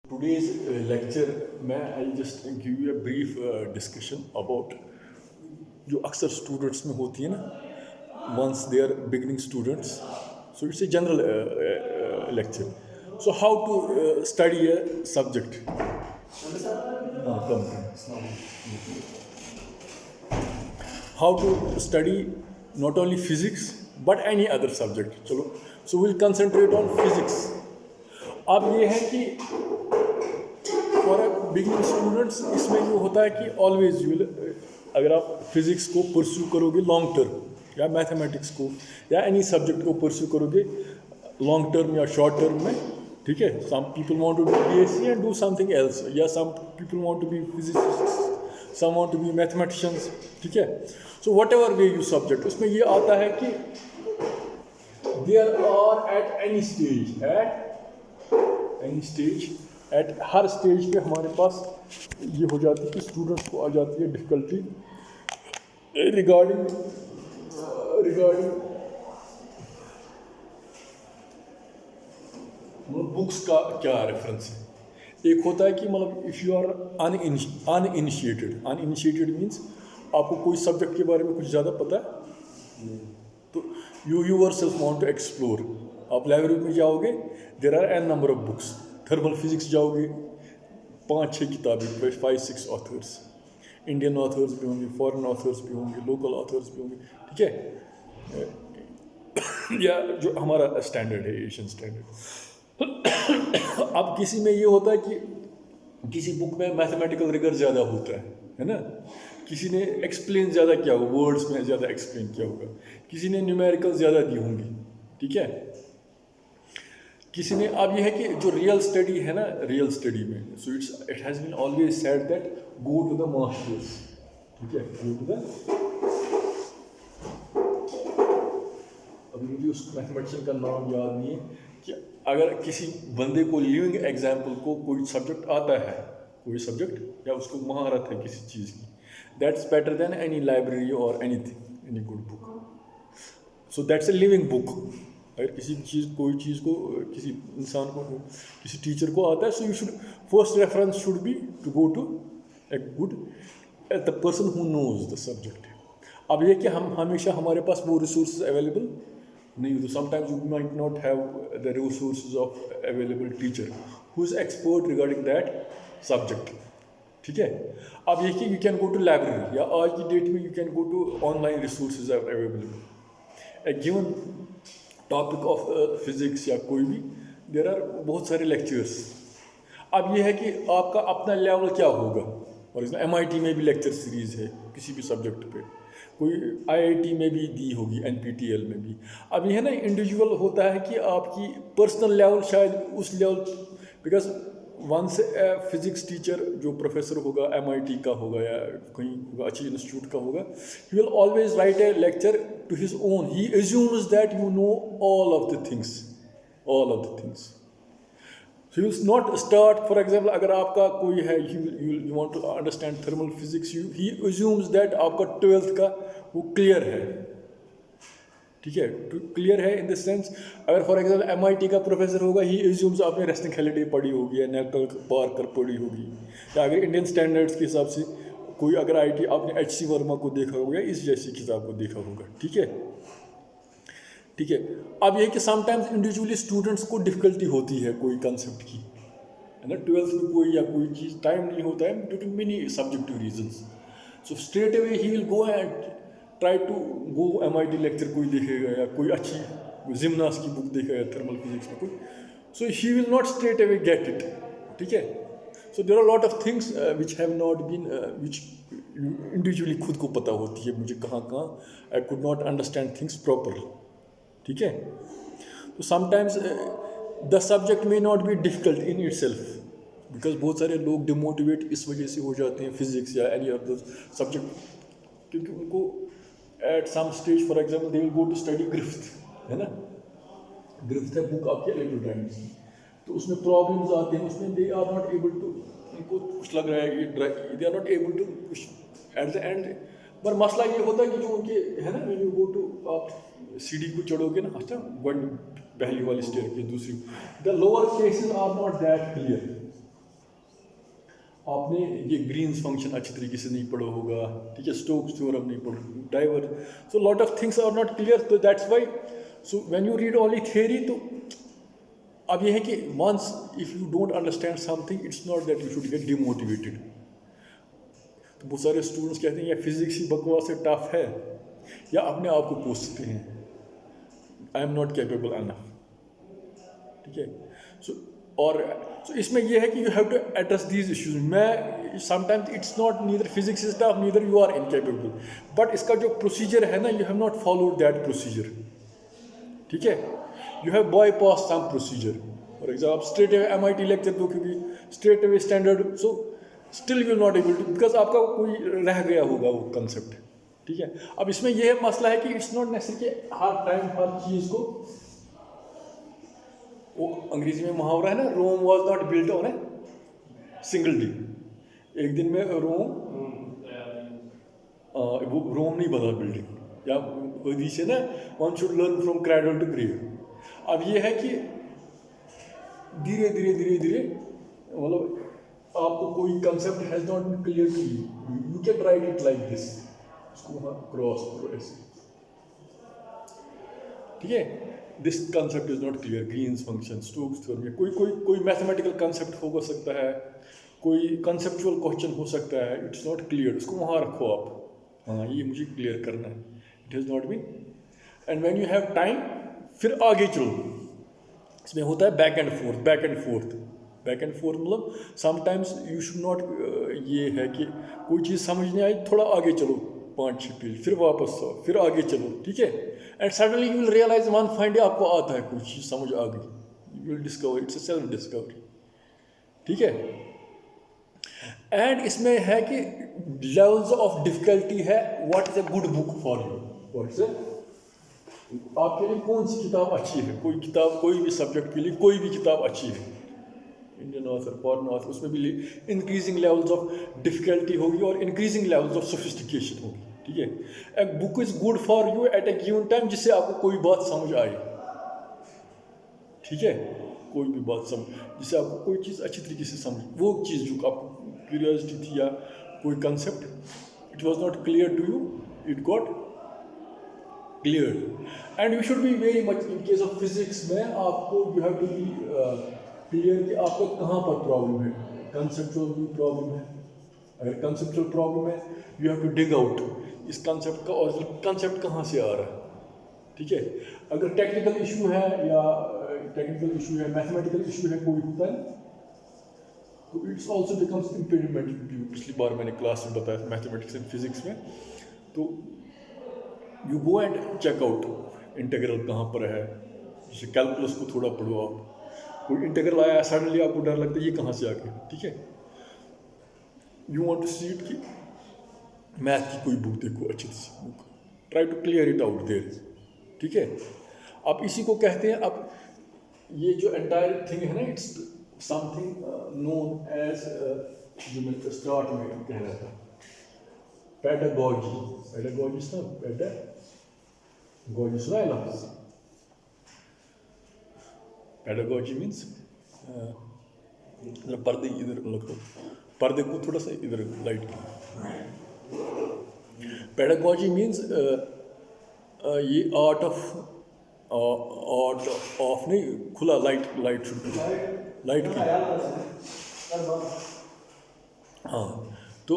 Today's lecture में I just give you a brief discussion about जो अक्सर students में होती है ना once they are beginning students so it's a general lecture so how to study a subject how to study not only physics but any other subject चलो so will concentrate on physics अब ये है कि for beginning students इसमें जो होता है कि ऑलवेज यू विल अगर आप फिजिक्स को परस्यू करोगे लॉन्ग टर्म या मैथमेटिक्स को या एनी सब्जेक्ट को परस्यू करोगे लॉन्ग टर्म या शॉर्ट टर्म में ठीक है some people want to be BSc and do something else या some people want to be physicist some want to be mathematicians ठीक है so whatever way you subject उसमें ये आता है कि there are at any stage at हर stage पे हमारे पास ये हो जाती है कि स्टूडेंट्स को आ जाती है डिफ़िकल्टी रिगार्डिंग बुक्स का क्या रेफरेंस है। एक होता है कि मतलब if you are uninitiated means आपको कोई सब्जेक्ट के बारे में कुछ ज़्यादा पता है तो you yourself want to explore आप लाइब्रेरी में जाओगे there are an number of books thermal physics जाओगे 5-6 किताबें 5-6 ऑथर्स इंडियन ऑथर्स भी होंगे फॉरेन ऑथर्स भी होंगे लोकल ऑथर्स भी होंगे ठीक है या जो हमारा स्टैंडर्ड है एशियन स्टैंडर्ड अब किसी में ये होता है कि किसी बुक में मैथमेटिकल रिगर ज़्यादा होता है ना किसी ने एक्सप्लेन ज़्यादा किया होगा वर्ड्स में ज़्यादा एक्सप्लेन किया होगा किसी ने न्यूमेरिकल ज़्यादा दी होंगी ठीक है किसी ने अब यह है कि जो रियल स्टडी है ना रियल स्टडी में so it has been always said that go to the masters ठीक है गो टू द अब मुझे उस मैथमेटिशियन का नाम याद नहीं है कि अगर किसी बंदे को लिविंग एग्जाम्पल को कोई सब्जेक्ट आता है कोई सब्जेक्ट या उसको महारत है किसी चीज़ की that's better than any library और anything any good book so that's a living book अगर किसी चीज़ कोई चीज़ को किसी इंसान को किसी टीचर को आता है so you should first reference should be to go to a good the person who knows the subject अब ये कि हम हमेशा हमारे पास वो रिसोर्स अवेलेबल नहीं होते sometimes you might not have the resource of available teacher who is expert regarding that subject ठीक है अब ये कि you can go to library या आज की डेट में you can go to online resources are available a given topic of physics या कोई भी देर आर बहुत सारे लेक्चर्स अब ये है कि आपका अपना लेवल क्या होगा और इसमें MIT में भी लेक्चर सीरीज़ है किसी भी सब्जेक्ट पे कोई IIT में भी दी होगी NPTEL में भी अब ये है ना इंडिविजुअल होता है कि आपकी पर्सनल लेवल शायद उस level because once physics teacher जो प्रोफेसर होगा MIT का होगा या कहीं होगा अच्छी इंस्टीट्यूट का होगा he will always write a lecture to his own he assumes that you know all of the things he will not start for example अगर आपका कोई है you want to understand thermal physics he assumes that आपका 12th का वो clear है ठीक है क्लियर है इन द सेंस अगर फॉर एग्जाम्पल MIT का प्रोफेसर होगा ही एज्यूम्स आपने रेस्टिंग हेलिडे पढ़ी होगी या नेटल पार्कर पढ़ी होगी या अगर इंडियन स्टैंडर्ड्स के हिसाब से कोई अगर IT आपने HC वर्मा को देखा होगा या इस जैसी किताब को देखा होगा ठीक है अब ये कि समटाइम्स इंडिविजुअली स्टूडेंट्स को डिफ़िकल्टी होती है कोई कंसेप्ट की है ना 12th में कोई या कोई चीज़ टाइम नहीं होता है due to many subjective reasons so straight away he will go and try to go MIT lecture कोई देखेगा या कोई अच्छी जिम्नास की बुक देखेगा थर्मल फिजिक्स में कोई so he will not straight away get it ठीक है so there are lot of things which have not been which individually खुद को पता होती है मुझे कहाँ I could not understand things properly ठीक है तो sometimes the subject may not be difficult in itself because बहुत सारे लोग डिमोटिवेट इस वजह से हो जाते हैं फिजिक्स या एनी अदर सब्जेक्ट क्योंकि उनको at some stage for example they will go to study Griffith है ना ग्रिफ्थ है बुक आपकी इलेक्ट्रोडायनेमिक्स की तो उसमें प्रॉब्लम्स आते हैं उसमें they are not able to उनको कुछ लग रहा है कि they are not able to at the end पर मसला ये होता है कि जो उनके है ना व्हेन यू गो टू आप सीढ़ी को चढ़ोगे ना अच्छा वन पहली वाली स्टेयर की दूसरी the lower cases are not that clear आपने ये ग्रीन्स फंक्शन अच्छी तरीके से नहीं पढ़ा होगा, ठीक है, स्टोक्स थ्योरम नहीं पढ़ा, डाइवर, so lot of things are not clear, तो that's why so when you read only theory, तो अब ये है कि once if you don't understand something, it's not that you should get demotivated. तो बहुत सारे स्टूडेंट्स कहते हैं या फिजिक्स ही बकवास से टफ है, या अपने आप को कोसते हैं, I am not capable enough, ठीक है। सो इसमें यह है कि you have to address these issues. मैं sometimes it's not neither physics is tough, neither you are incapable, but इसका जो प्रोसीजर है ना, you have not followed that procedure, ठीक है, you have bypass some procedure. For example आप straight away MIT lecture दो क्योंकि straight away standard, so still you not able to, because आपका कोई रह गया होगा वो कंसेप्ट, ठीक है। अब इसमें यह मसला है कि इट्स नॉट नेसेसरी कि हर टाइम हर चीज़ को, वो अंग्रेजी में मुहावरा है ना, Rome was not built on a single day, एक दिन में रोम वो रोम नहीं बना बिल्डिंग, या हदीस है ना, one should learn from cradle to grave. अब ये है कि धीरे धीरे धीरे धीरे, मतलब आपको कोई concept has not been clear to you, you can write it like this, इसको वहाँ क्रॉस करो ऐसे, ठीक है। This concept is not clear, Green's function, Stokes theorem, कोई मैथमेटिकल कंसेप्ट हो सकता है, कोई कंसेप्चुअल क्वेश्चन हो सकता है, इट्स नॉट क्लियर, उसको वहाँ रखो आप, हाँ ये मुझे क्लियर करना है, it has not been, and when you have time फिर आगे चलो। इसमें होता है back and forth, back and forth, back and forth मतलब समटाइम्स यू शुड नॉट, ये है कि कोई चीज़ समझ नहीं आई, थोड़ा आगे चलो 5-6 पेज, फिर वापस आओ, फिर आगे चलो, ठीक है, and suddenly you will realise one fine day आपको आता है कोई चीज़ समझ आ गई, you will discover, it's a self discovery, ठीक है। एंड इसमें है कि लेवल्स ऑफ डिफिकल्टी है, what is a good book for you, what is आपके लिए कौन सी किताब अच्छी है, कोई किताब कोई भी सब्जेक्ट के लिए कोई भी किताब अच्छी है, इंडियन ऑथर, फॉरेन ऑथर, उसमें भी इंक्रीजिंग लेवल्स ऑफ डिफिकल्टी होगी और इंक्रीजिंग लेवल्स ऑफ सोफिस्टिकेशन होगी, ठीक है। A book is good for you at a given time, जिससे आपको कोई बात समझ आए, ठीक है, कोई भी बात समझ, जिससे आपको कोई चीज़ अच्छी तरीके से समझ, वो चीज़ जो आपको क्यूरियोसिटी थी या कोई concept it was not clear to you, it got clear, and you should be very much, in case of physics में आपको you have to be clear कि आपको कहाँ पर प्रॉब्लम है, कंसेप्चुअल प्रॉब्लम है, अगर कंसेप्चुअल प्रॉब्लम है you have to dig out इस कंसेप्ट का ओरिजिनल कंसेप्ट कहाँ से आ रहा है, ठीक है। अगर टेक्निकल इशू है या टेक्निकल इशू है, मैथमेटिकल इशू है, कोई होता है, तो इट्स ऑल्सो बिकम्स इम्पेडिमेंट। पिछली बार मैंने क्लास में बताया मैथमेटिक्स एंड फिजिक्स में, तो you go and check out integral कहाँ पर है, जैसे कैलकुलस को थोड़ा पढ़ो आप, कोई इंटीग्रल आया सडनली आपको डर लगता है ये कहाँ से आ गया, ठीक है, you want to see it कि मैथ की कोई बुक देखो, अच्छी सी book, try to clear it out there, ठीक है। आप इसी को कहते हैं, अब ये जो एंटायर थिंग है ना, इट्स समथिंग नोन एज, जो मैं स्टार्ट में कह रहा था, पेडागॉजी, पेडागॉजी सुना, पेडागॉजी सुना है लफ्ज़, पेडागॉजी मीन्स, पर्दे इधर रखो, पर्दे को थोड़ा सा इधर लाइट की, पेडागॉजी मीन्स ये आर्ट ऑफ नहीं, खुला लाइट शुड लाइट की, हाँ, तो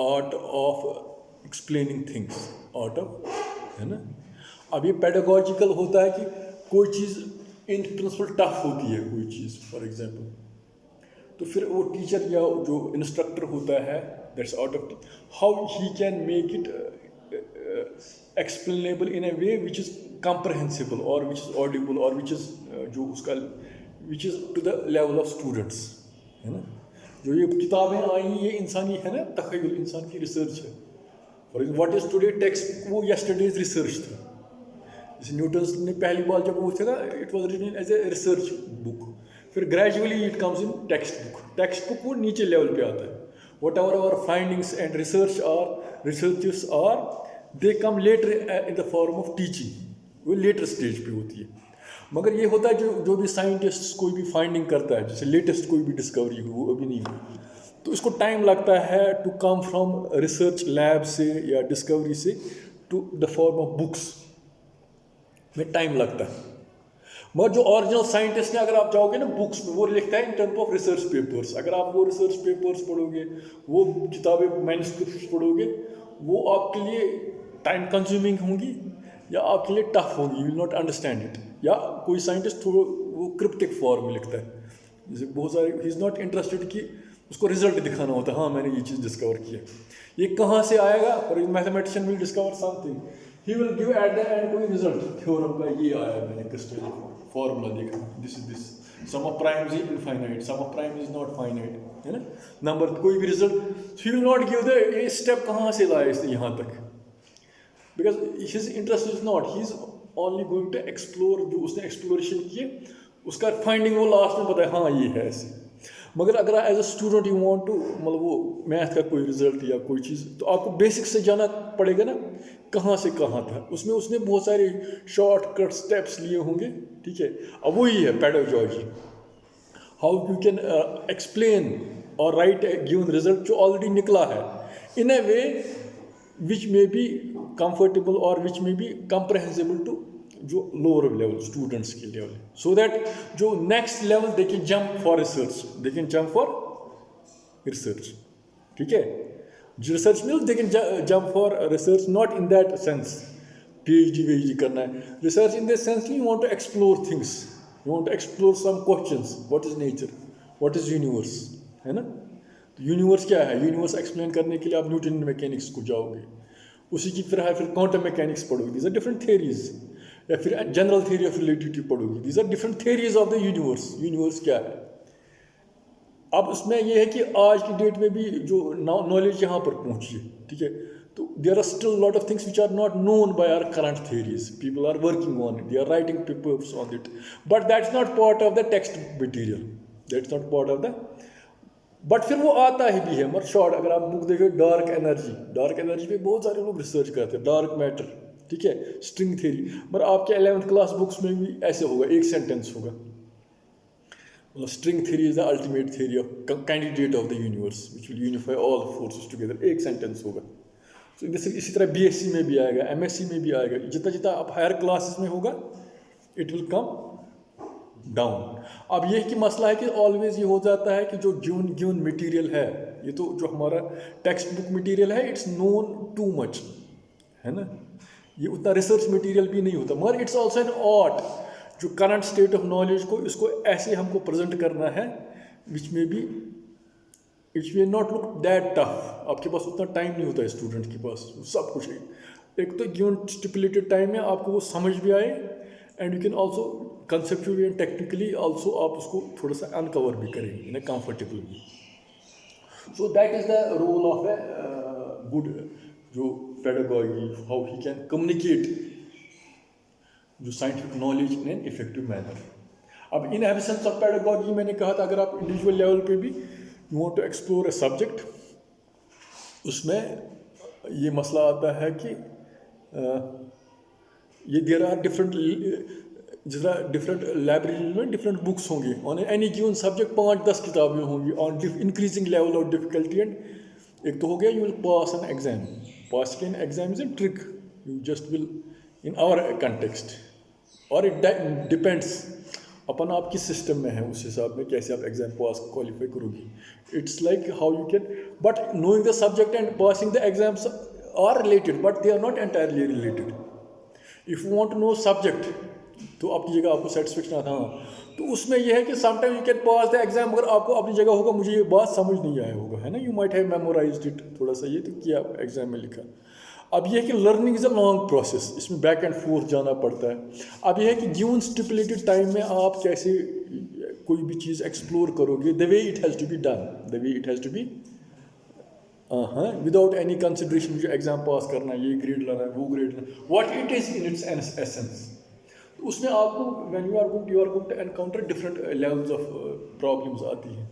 art of explaining things, art of, है ना। अब ये पेडागॉजिकल होता है कि कोई चीज़ इन प्रिंसिपल टफ होती है, कोई चीज़ फॉर एग्जांपल, तो फिर वो टीचर या जो इंस्ट्रक्टर होता है, that's out of how he can make it explainable in a way which is comprehensible और विच इज़ ऑडिबल और विच इज़ जो उसका which is to the level of students, है ना। जो ये किताबें आई ये इंसानी है ना, तख़य्युल, इंसान की रिसर्च है। For example what is today text, वो यस्टरडेज रिसर्च था। जैसे न्यूटन ने पहली बार जब वो थे ना, it was written as a research book, फिर gradually it comes in text book वो नीचे लेवल पे आता है। Whatever our findings and researchers are, they come later in the form of teaching, वो लेटर स्टेज पे होती है। मगर ये होता है जो भी साइंटिस्ट कोई भी फाइंडिंग करता है, जैसे लेटेस्ट कोई भी डिस्कवरी हुई वो अभी नहीं हुई, तो इसको टाइम लगता है to come from research lab से या डिस्कवरी से to the form of books में टाइम लगता है। मगर जो ओरिजिनल साइंटिस्ट ने, अगर आप जाओगे ना बुक्स में, वो लिखता है इन टर्म्स ऑफ रिसर्च पेपर्स। अगर आप वो रिसर्च पेपर्स पढ़ोगे, वो किताबें मैन्युस्क्रिप्ट्स पढ़ोगे, वो आपके लिए टाइम कंज्यूमिंग होंगी या आपके लिए टफ होगी, you will not understand it. या कोई साइंटिस्ट वो क्रिप्टिक फॉर्म में लिखता है, जैसे बहुत सारे, ही इज़ नॉट इंटरेस्टेड कि उसको रिजल्ट दिखाना होता है, हाँ मैंने ये चीज़ डिस्कवर की है, ये कहाँ से आएगा। और mathematician will discover something, he will give at the end कोई रिजल्ट, थ्योरम का ये आया, मैंने क्रिस्टल फॉर्मूला देखा, this is this, sum of primes is infinite, sum of prime is not finite, है ना, नंबर कोई भी result, he will not give the ये स्टेप कहाँ से लाया इसने यहाँ तक, because his interest is not, he is only going to explore, जो उसने एक्सप्लोरेशन किए उसका फाइंडिंग वो लास्ट में बताया, हाँ ये है ऐसे। मगर अगर as a student you want to, मतलब वो मैथ का कोई रिजल्ट या कोई चीज़, तो आपको बेसिक से जाना पड़ेगा ना, कहाँ से कहाँ था, उसमें उसने बहुत सारे शॉर्टकट स्टेप्स लिए होंगे, ठीक है। अब वही है pedagogy, how you can explain और राइट ए गिवन रिजल्ट जो ऑलरेडी निकला है इन a way which may be comfortable और which may be comprehensible to जो लोअर लेवल स्टूडेंट्स के लेवल, सो दैट जो next level they can jump for research, they can jump for research, ठीक है। जो रिसर्च में they can jump for research, not in that sense PhD करना है, research in the sense you want to explore things, you want to explore some questions, what is nature, what is universe, है ना। तो universe क्या है, universe explain करने के लिए आप न्यूटन मैकेनिक्स को जाओगे, उसी की फिर क्वांटम मैकेनिक्स पढ़ोगे, दीज आर डिफरेंट थियरीज, या फिर जनरल थियरी ऑफ रिलेटिविटी पढ़ोगे, these are different theories of the universe, universe क्या है। अब उसमें यह है कि आज की डेट में भी जो नॉलेज यहाँ पर पहुँची है, ठीक है, तो there are still lot of things which are not known by our current theories, people are working on it, they are writing papers on it, but that's not part of the text material, that's not part of the, but फिर वो आता ही भी है। मतलब short अगर आप book देखो, dark energy पे बहुत सारे लोग रिसर्च करते हैं, डार्क मैटर, ठीक है, स्ट्रिंग थ्योरी, मगर आपके 11th क्लास बुक्स में भी ऐसे होगा, एक सेंटेंस होगा, मतलब string theory is the ultimate theory of candidate of the universe which will unify all forces together, एक सेंटेंस होगा। तो इसी तरह BSc में भी आएगा, MSc में भी आएगा, जितना जितना आप हायर क्लासेस में होगा इट विल कम डाउन। अब ये कि मसला है कि ऑलवेज ये हो जाता है कि जो गिवन मटेरियल है, ये तो जो हमारा टेक्स्ट बुक मटेरियल है, इट्स नोन टू मच, है ना, ये उतना रिसर्च मटेरियल भी नहीं होता, मगर इट्स ऑल्सो एन आर्ट, जो करंट स्टेट ऑफ नॉलेज को इसको ऐसे हमको प्रेजेंट करना है विच में B it will not look that tough. आपके पास उतना टाइम नहीं होता है स्टूडेंट के पास, सब कुछ है, एक तो गिवन स्टिपुलेटेड टाइम में आपको वो समझ भी आए, and you can also conceptually and technically also आप उसको थोड़ा सा अनकवर भी करेंगे in a comfortable way. So that is the role of a good जो pedagogy, how he can communicate जो scientific knowledge in an effective manner. अब in absence of pedagogy मैंने कहा था, अगर आप इंडिविजुअल लेवल पे भी you want to explore a subject, उसमें ये मसला आता है कि ये देयर आर डिफरेंट लाइब्रेरी में डिफरेंट बुक्स होंगे ऑन एनी गिवन सब्जेक्ट, 5-10 किताबें होंगी on increasing level of difficulty, and एक तो हो गया you will pass an exam, pass an exam is a trick, you just will in our context, और it depends अपन आपकी सिस्टम में है, उस हिसाब में कैसे आप एग्जाम पास क्वालिफाई करोगे। It's like how you can, but knowing the subject and passing the exams are related, but they are not entirely related. If you want to know subject, तो आपकी जगह आपको सेटिस्फेक्शन आता है, तो उसमें यह है कि sometime you can pass the exam, अगर आपको अपनी जगह होगा मुझे ये बात समझ नहीं आया होगा, है ना, you might have memorised it, थोड़ा सा ये तो किया एग्जाम में लिखा। अब यह है कि learning is a long process, इसमें बैक एंड फोर्थ जाना पड़ता है। अब यह है कि गिवन स्टिपुलेटेड टाइम में आप कैसे कोई भी चीज़ एक्सप्लोर करोगे, the way it has to be done, the way it has to be without any consideration, मुझे एग्जाम पास करना है, ये ग्रेड लाना है, वो ग्रेड लाना, what it is in its essence. तो उसमें आपको when you are going to encounter different levels of problems आती हैं।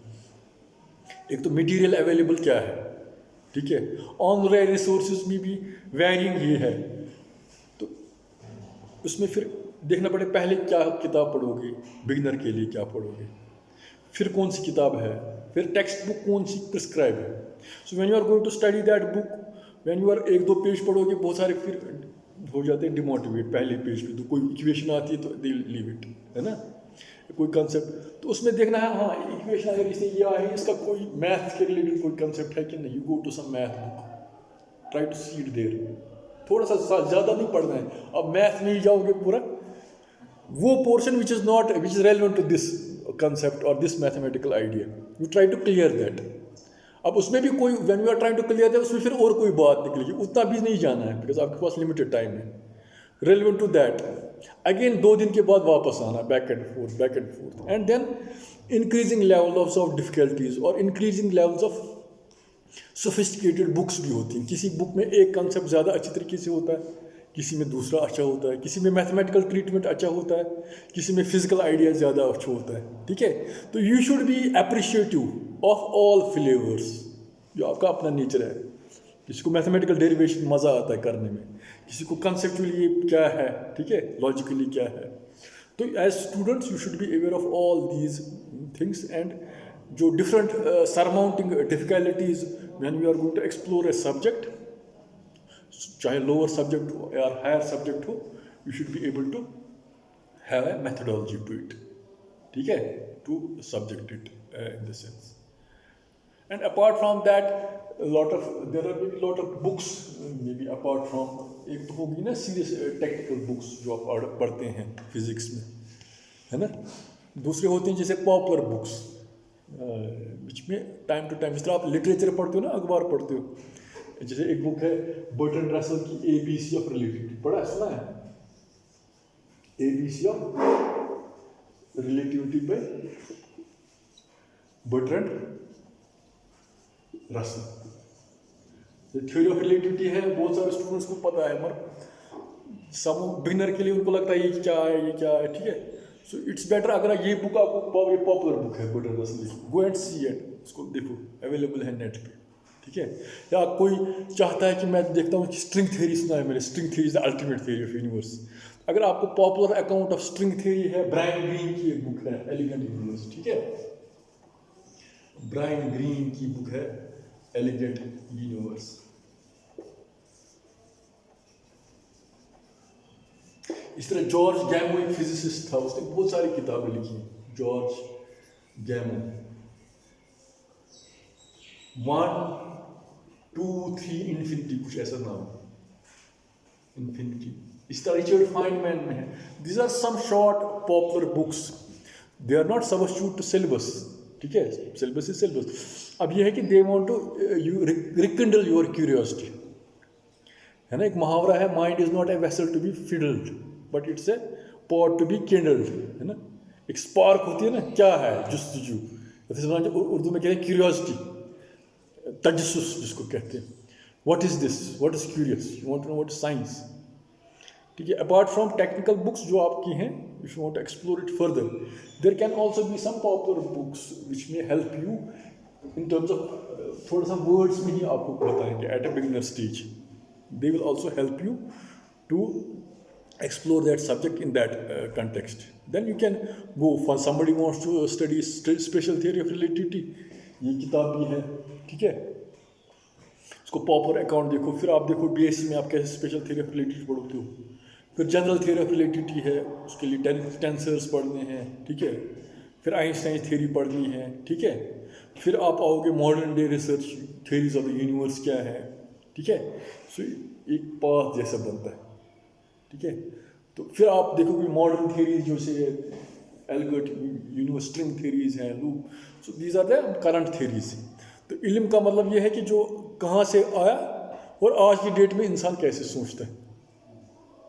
एक तो मटेरियल अवेलेबल क्या है, ठीक है, ऑन रिसोर्सेज में भी वैरिंग ये है, तो उसमें फिर देखना पड़े पहले क्या किताब पढ़ोगे, बिगिनर के लिए क्या पढ़ोगे, फिर कौन सी किताब है, फिर टेक्स्ट बुक कौन सी प्रिस्क्राइब है. So when you are going to study that book, when you are एक दो पेज पढ़ोगे, बहुत सारे फिर हो जाते हैं डिमोटिवेट. पहले पेज पे तो कोई इक्वेशन आती है तो दे लीव इट, है ना, कोई कंसेप्ट तो उसमें देखना है, हाँ इक्वेशन अगर इससे ये है, इसका कोई मैथ के रिलेटेड कोई कंसेप्ट है कि नहीं. You go to some math book, try to see it there. थोड़ा सा ज़्यादा नहीं पढ़ना है. अब मैथ में ही जाओगे पूरा, वो portion which is not, which is relevant to this concept और this mathematical idea, you try to clear that. अब उसमें भी कोई, when you are trying to clear that, उसमें फिर और कोई बात निकलेगी, उतना भी नहीं जाना है, बिकॉज आपके पास लिमिटेड टाइम है. रेलिवेंट टू दैट अगेन 2 दिन के बाद वापस आना, back and forth, and then increasing levels of difficulties और increasing levels of sophisticated books भी होती हैं. किसी बुक में एक कंसेप्ट ज़्यादा अच्छी तरीके से होता है, किसी में दूसरा अच्छा होता है, किसी में मैथमेटिकल ट्रीटमेंट अच्छा होता है, किसी में फिजिकल आइडिया ज़्यादा अच्छा होता है. ठीक है, तो you should B appreciative of all flavours, जो आपका अपना नेचर है. किसी को मैथमेटिकल डेरिवेशन मज़ा आता है करने में, किसी को कंसेप्चुअली क्या है, ठीक है, लॉजिकली क्या है. तो as students you should be aware of all these things, and जो different surmounting difficulties when you are going to explore a subject, चाहे लोअर सब्जेक्ट हो या हायर सब्जेक्ट हो, you should be able to have a methodology to it. ठीक है, to subject it in the sense. And apart from that there are maybe lot of books, maybe apart from, एक तो होगी ना serious technical books जो आप पढ़ते हैं फिजिक्स में, है ना. दूसरे होते हैं जैसे पॉपुलर बुक्स, बीच में टाइम टू टाइम, जिस तरह आप लिटरेचर पढ़ते हो ना, अखबार पढ़ते हो. जैसे एक बुक है बर्ट्रैंड रसल की ABC ऑफ रिलेटिविटी, पढ़ा है, सुना है? ABC of relativity by Bertrand Russell. Theory of relativity है, बहुत सारे स्टूडेंट्स को पता है, मगर सब बिगिनर के लिए उनको लगता है ये क्या है, ये क्या है. ठीक है, सो इट्स बेटर अगर ये बुक आपको, ये पॉपुलर बुक है बर्ट्रैंड रसल की, गो एंड सी इट, उसको देखो, अवेलेबल है नेट पे. ठीक है, या कोई चाहता है कि मैं देखता हूँ कि स्ट्रिंग थ्योरी सुना है मैंने, string theory is the ultimate theory of universe. अगर आपको popular account of string theory है, ब्रायन ग्रीन की एक बुक है एलिगेंट यूनिवर्स. ठीक है, ब्रायन ग्रीन की बुक है एलिगेंट यूनिवर्स. इस तरह जॉर्ज गैमो एक फिजिसिस्ट था, उसने बहुत सारी किताबें लिखी. जॉर्ज गैमो 1, 2, 3 इन्फिनिटी, कुछ ऐसा नाम, इन्फिनिटी. इस तरह रिचर्ड फाइनमैन में है. These are some short popular books, they are not substitute to syllabus. ठीक है, सिलेबस इज सिलेबस. अब यह है कि they want to you rekindle your curiosity, है ना. एक मुहावरा है, mind is not a vessel to be fiddled but it's a pot to be kindled, है ना. एक स्पार्क होती है ना, क्या है, जुस्तजू, उर्दू में कहते हैं क्यूरियोसिटी, तजस्सुस जिसको कहते हैं. What is this, what is curious, you want to know what is science. ठीक है, अपार्ट फ्रॉम टेक्निकल बुक्स जो आपकी हैं, if you want to explore it further, there can also be some popular books which may help you in terms of, थोड़ा सा words में ही आपको बताएंगे at a beginner stage. They will also help you to explore that subject in that context. Then you can go for somebody wants to study special theory of relativity, ये किताब भी है. ठीक है, उसको पॉपुलर अकाउंट देखो. फिर आप देखो BSc में आप कैसे स्पेशल थियरी ऑफ रिलेटिविटी पढ़ते हो. फिर जनरल थियरी ऑफ रिलेटिविटी है, उसके लिए टेंसर्स पढ़ने हैं. ठीक है, फिर आइंस्टाइन थियरी पढ़नी है. ठीक है, फिर आप आओगे modern day research, theories of the universe क्या है. ठीक है, सो एक पाथ जैसा बनता है. ठीक है, तो फिर आप देखोगे मॉडर्न थियरीज जो से एल्बर्ट यूनिवर्स स्ट्रिंग थियरीज हैं, loop. So these are the current theories. तो इल्म का मतलब ये है कि जो कहाँ से आया और आज की डेट में इंसान कैसे सोचता है.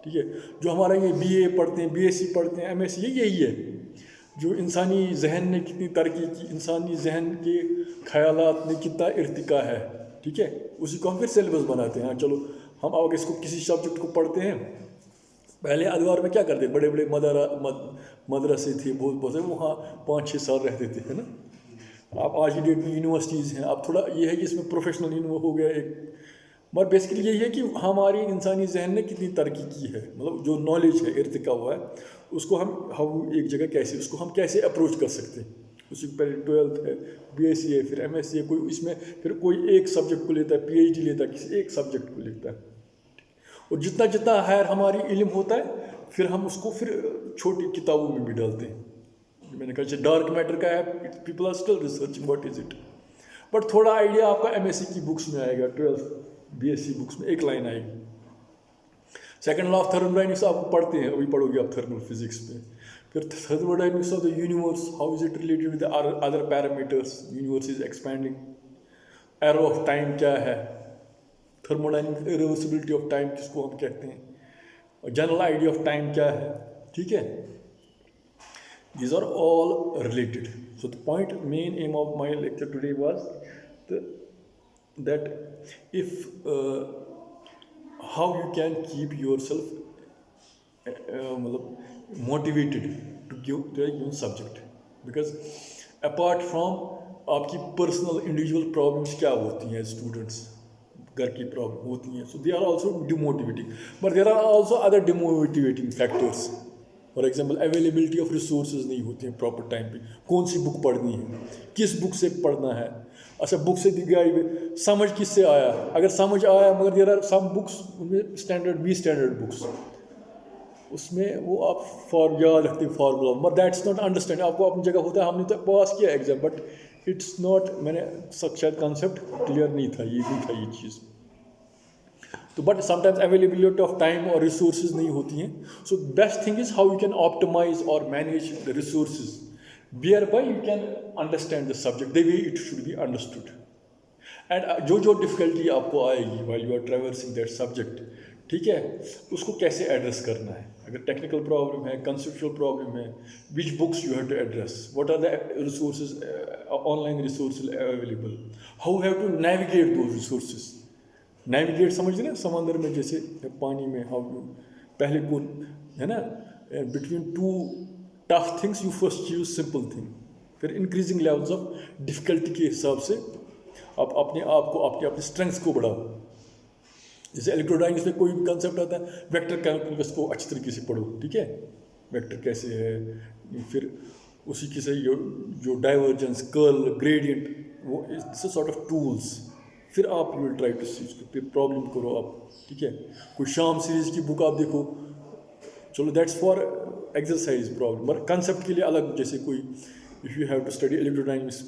ठीक है, जो हमारा ये BA पढ़ते हैं, BSc पढ़ते हैं, MSc, यही है जो इंसानी जहन ने कितनी तरक्की की, इंसानी जहन के ख्यालात ने कितना इर्तिका है. ठीक है, उसी को हम फिर सिलेबस बनाते हैं. हाँ चलो, हम आगे इसको किसी सब्जेक्ट को पढ़ते हैं. पहले अदवार में क्या करते, बड़े बड़े मदरसे थे, बहुत वहाँ 5-6 साल रहते थे, है ना. आप आज की डेट में यूनिवर्सिटीज़ हैं. आप थोड़ा ये है कि इसमें प्रोफेशनल हो गया, एक मगर बेसिकली यही है कि हमारी इंसानी जहन ने कितनी तरक्की की है, मतलब जो नॉलेज है इर्तिका हुआ है उसको हम एक जगह कैसे उसको हम कैसे अप्रोच कर सकते हैं। उसी पहले 12th है, BSc है, फिर MSc है, कोई इसमें फिर कोई एक सब्जेक्ट को लेता है, PhD लेता है, किसी एक सब्जेक्ट को लेता है। और जितना जितना हायर हमारी इल्म होता है फिर हम उसको फिर छोटी किताबों में भी डालते हैं। मैंने कहा डार्क मैटर का है, people are still researching what is it, but थोड़ा आइडिया आपका MSc की बुक्स में आएगा, 12th BSc बुक्स में एक लाइन आएगी। सेकेंड लॉ ऑफ थर्मोडायनेमिक्स आप पढ़ते हैं, अभी पढ़ोगे आप थर्मल फिजिक्स में। फिर thermodynamics of the universe, how is it related with other parameters, universe is expanding, arrow of time क्या है, थर्मोडायनेमिक्स इरिवर्सिबिलिटी ऑफ टाइम किसको हम कहते हैं, जनरल आइडिया ऑफ टाइम क्या है, ठीक है। These are all related. So the main aim of my lecture today was that if how you can keep yourself motivated to give the given subject, because apart from आपकी personal individual problems क्या होती हैं students, घर की problem होती हैं, so they are also demotivating, but there are also other demotivating factors. For example availability of resources नहीं होती हैं प्रॉपर टाइम पे, कौन सी बुक पढ़नी है, किस बुक से पढ़ना है, अच्छा बुक से दी गई समझ किससे आया, अगर समझ आया मगर देर आर सम बुक्स उनमें स्टैंडर्ड बी स्टैंडर्ड बुक्स, उसमें वो आप याद रखते हैं formula, but that's not understand, आपको अपनी जगह होता है, हमने तो पास किया एग्जाम, बट इट्स नॉट, मैंने शायद कॉन्सेप्ट क्लियर नहीं था, ये भी था ये चीज़। तो but sometimes availability of time और रिसोर्सेज नहीं होती हैं, so best thing is how you can optimize और manage the resources, whereby you can understand the subject the way it should be understood. And जो difficulty आपको आएगी while you are traversing that subject, ठीक है, उसको कैसे address करना है, अगर टेक्निकल प्रॉब्लम है, कंसेप्चुअल प्रॉब्लम है, which books you have to address, what are the resources, online resources available, how have to navigate those resources. Navigate समझ ना, समंदर में जैसे पानी में हाउ यू पहले कौन है ना, between two tough things you first choose simple thing, फिर इंक्रीजिंग लेवल्स ऑफ डिफ़िकल्टी के हिसाब से आप अपने आप को अपने स्ट्रेंथ्स को बढ़ाओ। जैसे इलेक्ट्रोडायनेमिक्स में कोई भी कंसेप्ट आता है, वेक्टर कैलकुलस को अच्छी तरीके से पढ़ो, ठीक है, वेक्टर कैसे है, फिर उसी के से जो डाइवर्जेंस, कर्ल, ग्रेडियंट, वो इट्स सॉर्ट ऑफ टूल्स, फिर आप यू विल ट्राई टू सी फिर प्रॉब्लम करो आप, ठीक है। कोई शाम सीरीज़ की बुक आप देखो, चलो that's for exercise problem, but concept के लिए अलग, जैसे कोई if you have to study electrodynamics,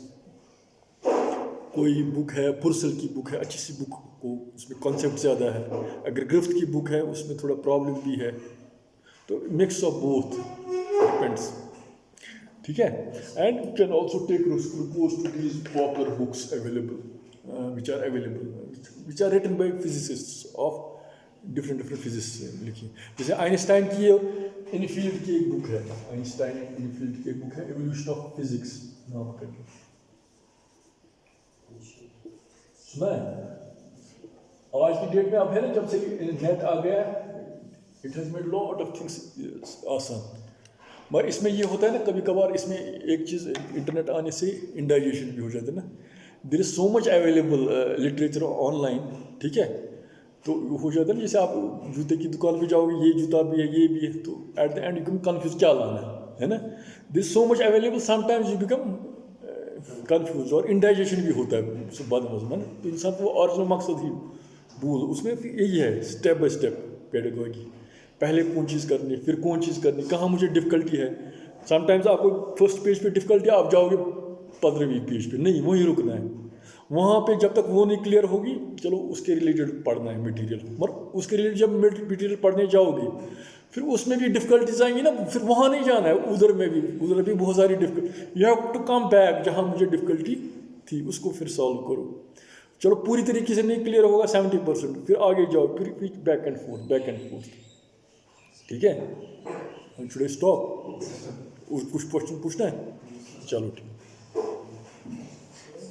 कोई बुक है पुर्सेल की बुक है, अच्छी सी बुक को उसमें कॉन्सेप्ट ज़्यादा है, अगर ग्रिफ्ट की बुक है उसमें थोड़ा प्रॉब्लम भी है, तो मिक्स ऑफ बोथ डिपेंड्स, ठीक है। And you can also take course to these popular books available which are written by physicists of different physics लिखी, जैसे आइंस्टाइन की इनफील्ड की एक बुक है, आइंस्टाइन इनफील्ड की एक बुक है एवोल्यूशन ऑफ फिजिक्स नाम करके, सुना है। आज की डेट में अब है ना, जब से नेट आ गया, it has made lot of things आसान, मगर इसमें ये होता है ना कभी कभार, इसमें एक चीज़ इंटरनेट आने से इंडाइजेशन भी हो जाता है ना, there is so much available literature online, ठीक है, तो हो जाता है ना, जैसे आप जूते की दुकान पे जाओगे, ये जूता भी है, ये भी है, तो at the end you become confuse क्या लाना है ना, there is so much available, sometimes you become confuse, और इंडाइजेशन भी होता है बाद में ना, तो इंसान को ओरिजिनल मकसद ही भूल, उसमें यही है स्टेप बाय स्टेप पेडागॉजी, पहले कौन चीज़ करनी, फिर कौन चीज़ करनी, कहाँ मुझे डिफ़िकल्टी है। समटाइम्स आपको फर्स्ट पेज पे डिफ़िकल्टी, आप जाओगे 15वीं पेज पे, नहीं वहीं रुकना है, वहाँ पे जब तक वो नहीं क्लियर होगी, चलो उसके रिलेटेड पढ़ना है मटेरियल, मगर उसके रिलेटेड जब मटेरियल पढ़ने जाओगे फिर उसमें भी डिफ़िकल्टीज आएंगी ना, फिर वहाँ नहीं जाना है, उधर भी बहुत सारी difficulty, you have to come back, जहाँ मुझे डिफ़िकल्टी थी उसको फिर सॉल्व करो, चलो पूरी तरीके से नहीं क्लियर होगा 70%, फिर आगे जाओ, फिर बैक एंड फोर्थ, ठीक है। शुड आई स्टॉप, कुछ क्वेश्चन पूछना है, चलो ठीक।